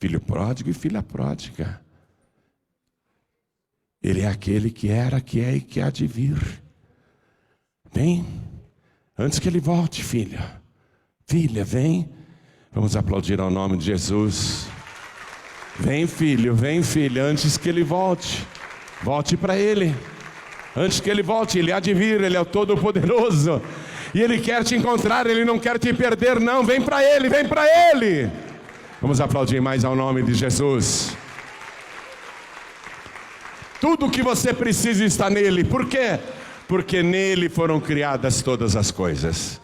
Filho pródigo e filha pródiga. Ele é aquele que era, que é e que há de vir. Vem, antes que ele volte, filha. Filha, vem. Vamos aplaudir ao nome de Jesus. Vem, filho, vem, filha, antes que ele volte. Volte para ele. Antes que ele volte, ele há de vir, ele é o Todo-Poderoso. E ele quer te encontrar, ele não quer te perder, não. Vem para ele, vem para ele. Vamos aplaudir mais ao nome de Jesus. Tudo o que você precisa está nele. Por quê? Porque nele foram criadas todas as coisas.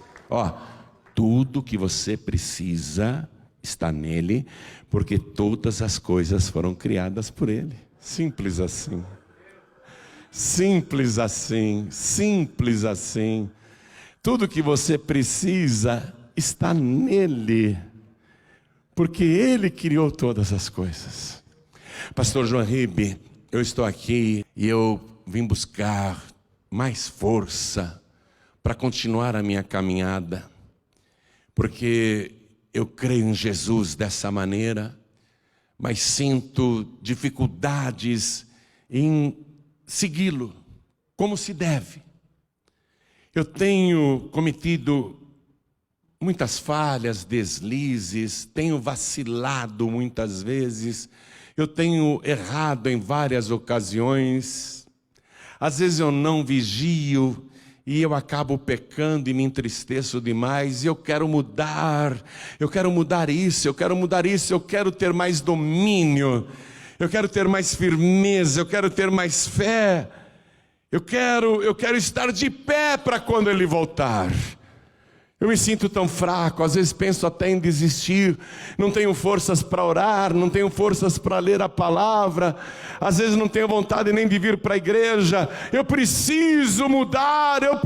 Tudo que você precisa está nele, porque todas as coisas foram criadas por ele. Simples assim. Simples assim. Simples assim. Tudo que você precisa está nele, porque ele criou todas as coisas. Pastor João Ribe, eu estou aqui e eu vim buscar mais força para continuar a minha caminhada. Porque eu creio em Jesus dessa maneira, mas sinto dificuldades em segui-lo como se deve. Eu tenho cometido muitas falhas, deslizes, tenho vacilado muitas vezes, eu tenho errado em várias ocasiões. Às vezes eu não vigio e eu acabo pecando e me entristeço demais, e eu quero mudar isso, eu quero ter mais domínio, eu quero ter mais firmeza, eu quero ter mais fé, eu quero estar de pé para quando ele voltar. Eu me sinto tão fraco, às vezes penso até em desistir, não tenho forças para orar, não tenho forças para ler a palavra, às vezes não tenho vontade nem de vir para a igreja. Eu preciso mudar, eu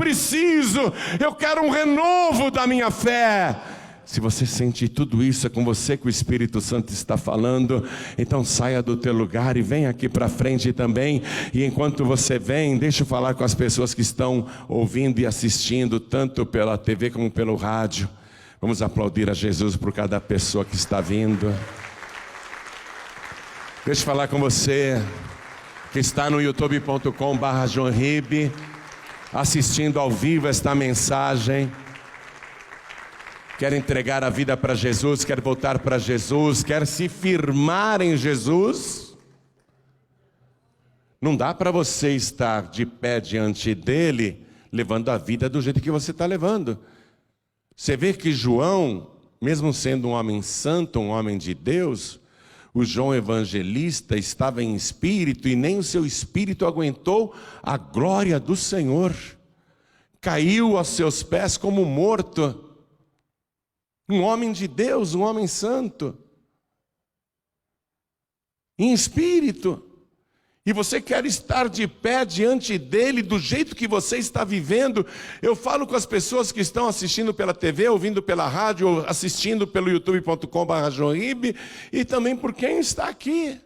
quero um renovo da minha fé. Se você sente tudo isso, é com você que o Espírito Santo está falando. Então saia do teu lugar e venha aqui para frente também. E enquanto você vem, deixa eu falar com as pessoas que estão ouvindo e assistindo, tanto pela TV como pelo rádio. Vamos aplaudir a Jesus por cada pessoa que está vindo. Deixa eu falar com você que está no youtube.com/João Ribe, assistindo ao vivo esta mensagem. Quer entregar a vida para Jesus, quer voltar para Jesus, quer se firmar em Jesus. Não dá para você estar de pé diante dele, levando a vida do jeito que você está levando. Você vê que João, mesmo sendo um homem santo, um homem de Deus, o João evangelista estava em espírito e nem o seu espírito aguentou a glória do Senhor. Caiu aos seus pés como morto. Um homem de Deus, um homem santo, em espírito. E você quer estar de pé diante dele do jeito que você está vivendo. Eu falo com as pessoas que estão assistindo pela TV, ouvindo pela rádio, assistindo pelo youtube.com/João Ribe, e também por quem está aqui.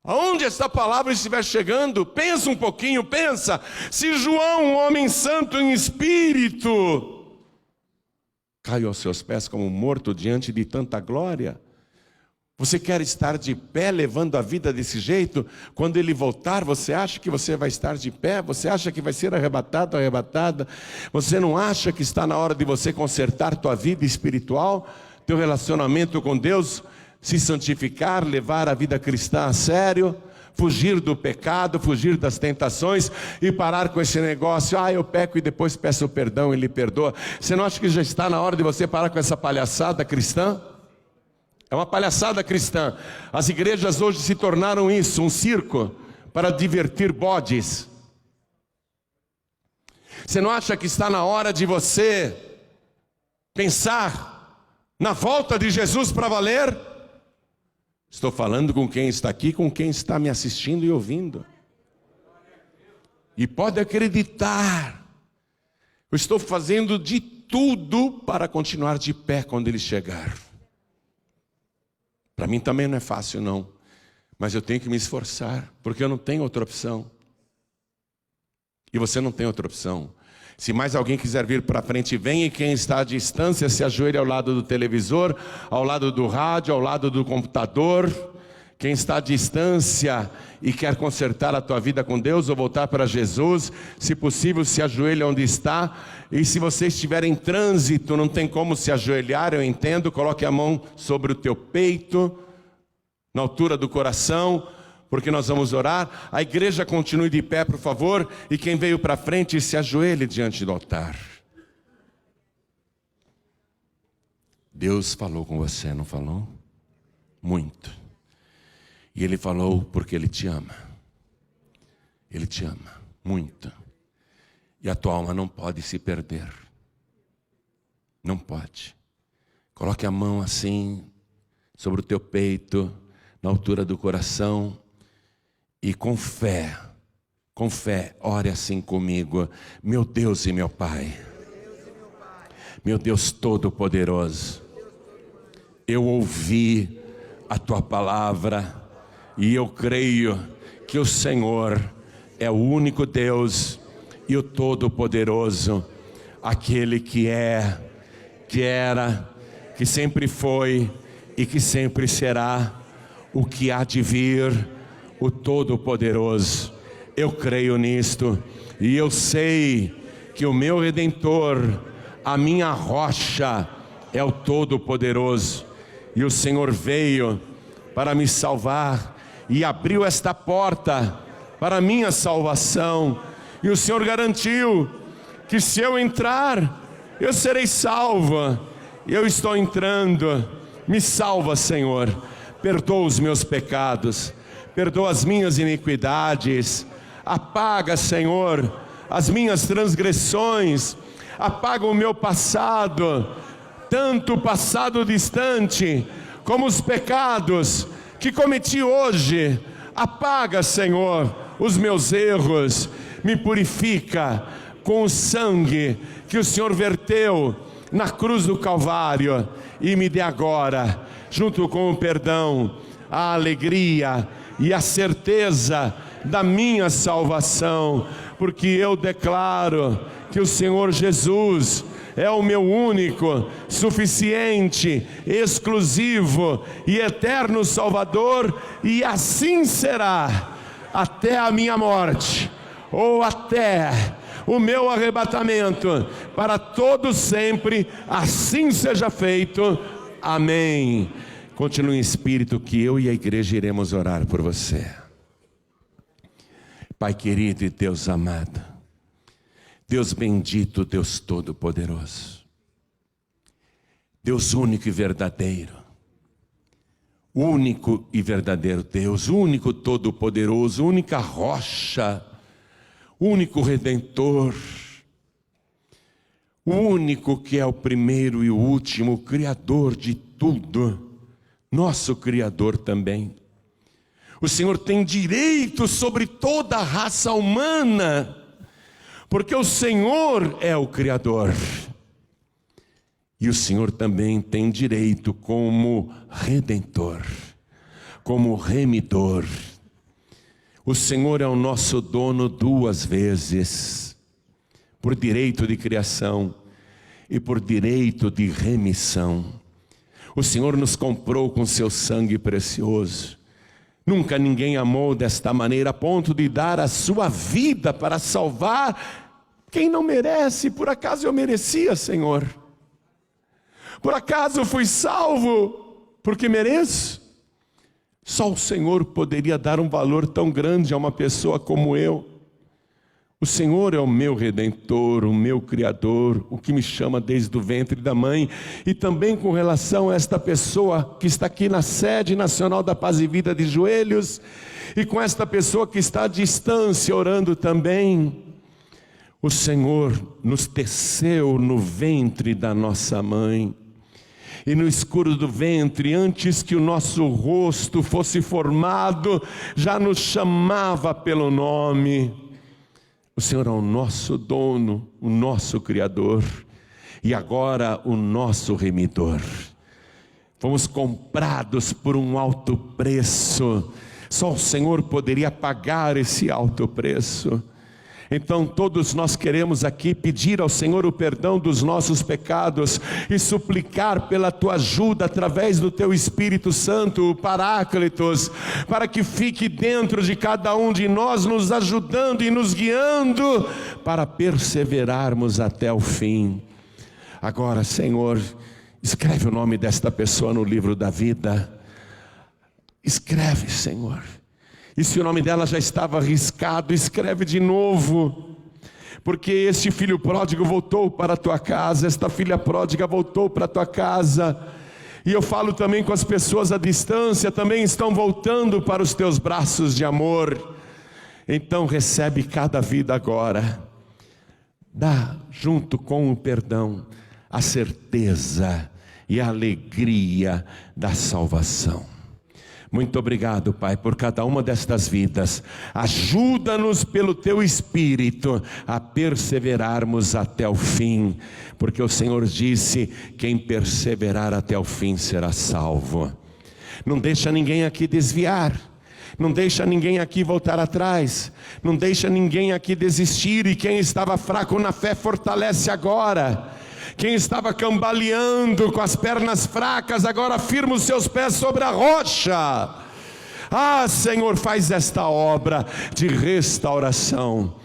Aonde essa palavra estiver chegando, pensa um pouquinho, pensa. Se João, um homem santo em espírito, caiu aos seus pés como morto diante de tanta glória, você quer estar de pé levando a vida desse jeito? Quando ele voltar, você acha que você vai estar de pé? Você acha que vai ser arrebatado, arrebatada? Você não acha que está na hora de você consertar tua vida espiritual, teu relacionamento com Deus, se santificar, levar a vida cristã a sério, fugir do pecado, fugir das tentações e parar com esse negócio, eu peco e depois peço perdão e ele perdoa? Você não acha que já está na hora de você parar com essa palhaçada cristã? É uma palhaçada cristã. As igrejas hoje se tornaram isso, um circo para divertir bodes. Você não acha que está na hora de você pensar na volta de Jesus para valer? Estou falando com quem está aqui, com quem está me assistindo e ouvindo. E pode acreditar, Eu estou fazendo de tudo para continuar de pé quando ele chegar. Para mim também não é fácil não, mas eu tenho que me esforçar, porque eu não tenho outra opção. E você não tem outra opção. Se mais alguém quiser vir para frente, venha, e quem está à distância se ajoelhe ao lado do televisor, ao lado do rádio, ao lado do computador. Quem está à distância e quer consertar a tua vida com Deus ou voltar para Jesus, se possível, se ajoelhe onde está. E se você estiver em trânsito, não tem como se ajoelhar, eu entendo, coloque a mão sobre o teu peito, na altura do coração, porque nós vamos orar. A igreja continue de pé, por favor, e quem veio para frente, se ajoelhe diante do altar. Deus falou com você, não falou? Muito. E Ele falou porque Ele te ama. Ele te ama muito. E a tua alma não pode se perder. Não pode. Coloque a mão assim, sobre o teu peito, na altura do coração. E com fé, ore assim comigo. Meu Deus e meu Pai. Meu Deus Todo-Poderoso. Eu ouvi a tua palavra. E eu creio que o Senhor é o único Deus e o Todo-Poderoso, aquele que é, que era, que sempre foi e que sempre será, o que há de vir, o Todo-Poderoso. Eu creio nisto e eu sei que o meu Redentor, a minha rocha, é o Todo-Poderoso. E o Senhor veio para me salvar e abriu esta porta para a minha salvação. E o Senhor garantiu que se eu entrar, eu serei salvo. Eu estou entrando. Me salva, Senhor. Perdoa os meus pecados. Perdoa as minhas iniquidades. Apaga, Senhor, as minhas transgressões. Apaga o meu passado, tanto o passado distante, como os pecados que cometi hoje. Apaga, Senhor, os meus erros, me purifica com o sangue que o Senhor verteu na cruz do Calvário, e me dê agora, junto com o perdão, a alegria e a certeza da minha salvação, porque eu declaro que o Senhor Jesus é o meu único, suficiente, exclusivo e eterno Salvador, e assim será até a minha morte, ou até o meu arrebatamento, para todo sempre, assim seja feito. Amém. Continue em espírito, que eu e a igreja iremos orar por você. Pai querido e Deus amado, Deus bendito, Deus Todo-Poderoso, Deus único e verdadeiro, único e verdadeiro Deus, único Todo-Poderoso, única rocha, único Redentor, o único que é o primeiro e o último, Criador de tudo, nosso Criador também. O Senhor tem direito sobre toda a raça humana, porque o Senhor é o Criador. E o Senhor também tem direito como Redentor, como Remidor. O Senhor é o nosso dono duas vezes, por direito de criação e por direito de remissão. O Senhor nos comprou com seu sangue precioso. Nunca ninguém amou desta maneira, a ponto de dar a sua vida para salvar quem não merece. Por acaso eu merecia, Senhor? Por acaso eu fui salvo porque mereço? Só o Senhor poderia dar um valor tão grande a uma pessoa como eu. O Senhor é o meu Redentor, o meu Criador, o que me chama desde o ventre da mãe. E também com relação a esta pessoa que está aqui na sede nacional da Paz e Vida de joelhos, e com esta pessoa que está à distância orando também. O Senhor nos teceu no ventre da nossa mãe, e no escuro do ventre, antes que o nosso rosto fosse formado, já nos chamava pelo nome. O Senhor é o nosso dono, o nosso Criador e agora o nosso remidor. Fomos comprados por um alto preço. Só o Senhor poderia pagar esse alto preço. Então todos nós queremos aqui pedir ao Senhor o perdão dos nossos pecados e suplicar pela tua ajuda através do teu Espírito Santo, o Paráclitos, para que fique dentro de cada um de nós, nos ajudando e nos guiando para perseverarmos até o fim. Agora, Senhor, escreve o nome desta pessoa no livro da vida. Escreve, Senhor. E se o nome dela já estava riscado, escreve de novo. Porque este filho pródigo voltou para a tua casa, esta filha pródiga voltou para a tua casa. E eu falo também com as pessoas à distância, também estão voltando para os teus braços de amor. Então recebe cada vida agora. Dá junto com o perdão a certeza e a alegria da salvação. Muito obrigado, Pai, por cada uma destas vidas. Ajuda-nos pelo Teu Espírito a perseverarmos até o fim, porque o Senhor disse: quem perseverar até o fim será salvo. Não deixa ninguém aqui desviar, não deixa ninguém aqui voltar atrás, não deixa ninguém aqui desistir. E quem estava fraco na fé, fortalece agora. Quem estava cambaleando com as pernas fracas, agora firma os seus pés sobre a rocha. Ah, Senhor, faz esta obra de restauração.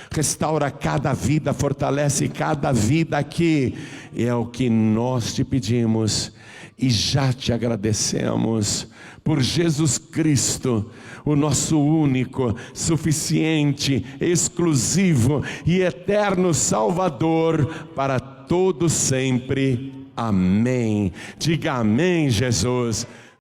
Restaura cada vida, fortalece cada vida aqui. É o que nós te pedimos e já te agradecemos por Jesus Cristo, o nosso único, suficiente, exclusivo e eterno Salvador para todo sempre. Amém. Diga amém, Jesus.